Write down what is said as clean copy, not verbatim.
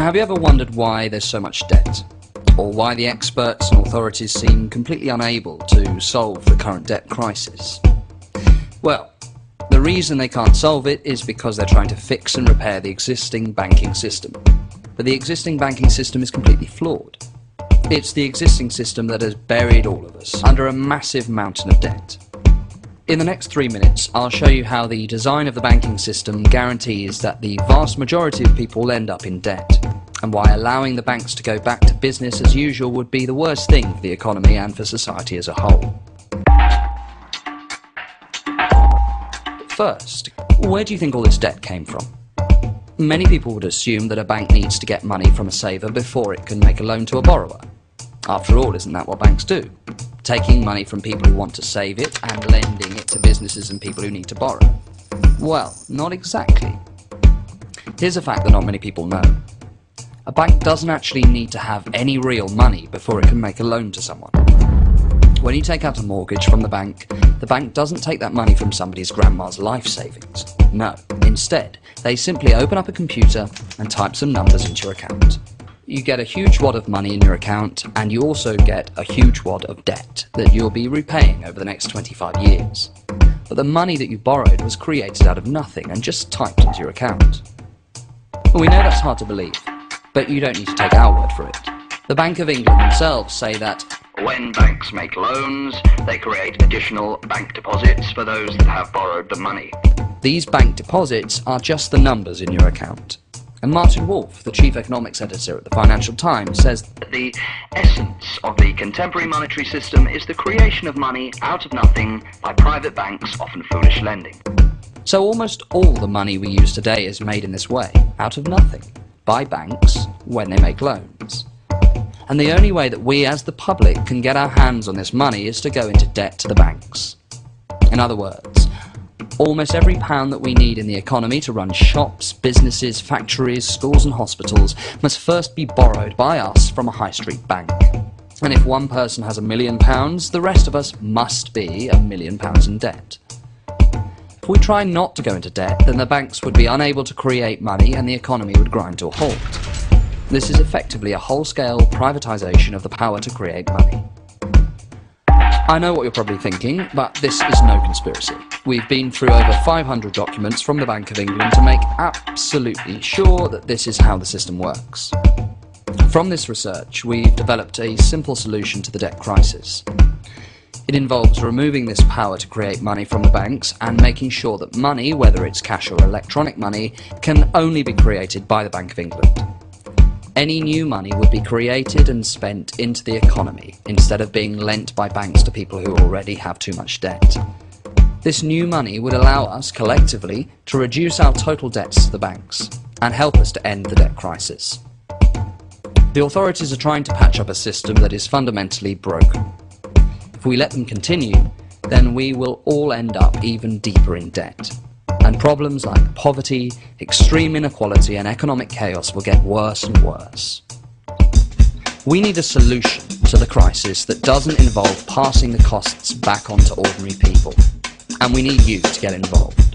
Have you ever wondered why there's so much debt? Or why the experts and authorities seem completely unable to solve the current debt crisis? Well, the reason they can't solve it is because they're trying to fix and repair the existing banking system. But the existing banking system is completely flawed. It's the existing system that has buried all of us under a massive mountain of debt. In the next 3 minutes, I'll show you how the design of the banking system guarantees that the vast majority of people end up in debt, and why allowing the banks to go back to business as usual would be the worst thing for the economy and for society as a whole. First, where do you think all this debt came from? Many people would assume that a bank needs to get money from a saver before it can make a loan to a borrower. After all, isn't that what banks do? Taking money from people who want to save it and lending it to businesses and people who need to borrow. Well, not exactly. Here's a fact that not many people know. A bank doesn't actually need to have any real money before it can make a loan to someone. When you take out a mortgage from the bank doesn't take that money from somebody's grandma's life savings. No, instead, they simply open up a computer and type some numbers into your account. You get a huge wad of money in your account, and you also get a huge wad of debt that you'll be repaying over the next 25 years. But the money that you borrowed was created out of nothing and just typed into your account. Well, we know that's hard to believe, but you don't need to take our word for it. The Bank of England themselves say that when banks make loans, they create additional bank deposits for those that have borrowed the money. These bank deposits are just the numbers in your account. And Martin Wolf, the chief economics editor at the Financial Times, says that the essence of the contemporary monetary system is the creation of money out of nothing by private banks, often foolish lending. So almost all the money we use today is made in this way, out of nothing, by banks when they make loans. And the only way that we as the public can get our hands on this money is to go into debt to the banks. In other words, almost every pound that we need in the economy to run shops, businesses, factories, schools and hospitals must first be borrowed by us from a high street bank. And if one person has £1 million, the rest of us must be £1 million in debt. If we try not to go into debt, then the banks would be unable to create money and the economy would grind to a halt. This is effectively a whole-scale privatisation of the power to create money. I know what you're probably thinking, but this is no conspiracy. We've been through over 500 documents from the Bank of England to make absolutely sure that this is how the system works. From this research, we've developed a simple solution to the debt crisis. It involves removing this power to create money from the banks and making sure that money, whether it's cash or electronic money, can only be created by the Bank of England. Any new money would be created and spent into the economy instead of being lent by banks to people who already have too much debt. This new money would allow us, collectively, to reduce our total debts to the banks and help us to end the debt crisis. The authorities are trying to patch up a system that is fundamentally broken. If we let them continue, then we will all end up even deeper in debt. And problems like poverty, extreme inequality and economic chaos will get worse and worse. We need a solution to the crisis that doesn't involve passing the costs back on to ordinary people. And we need you to get involved.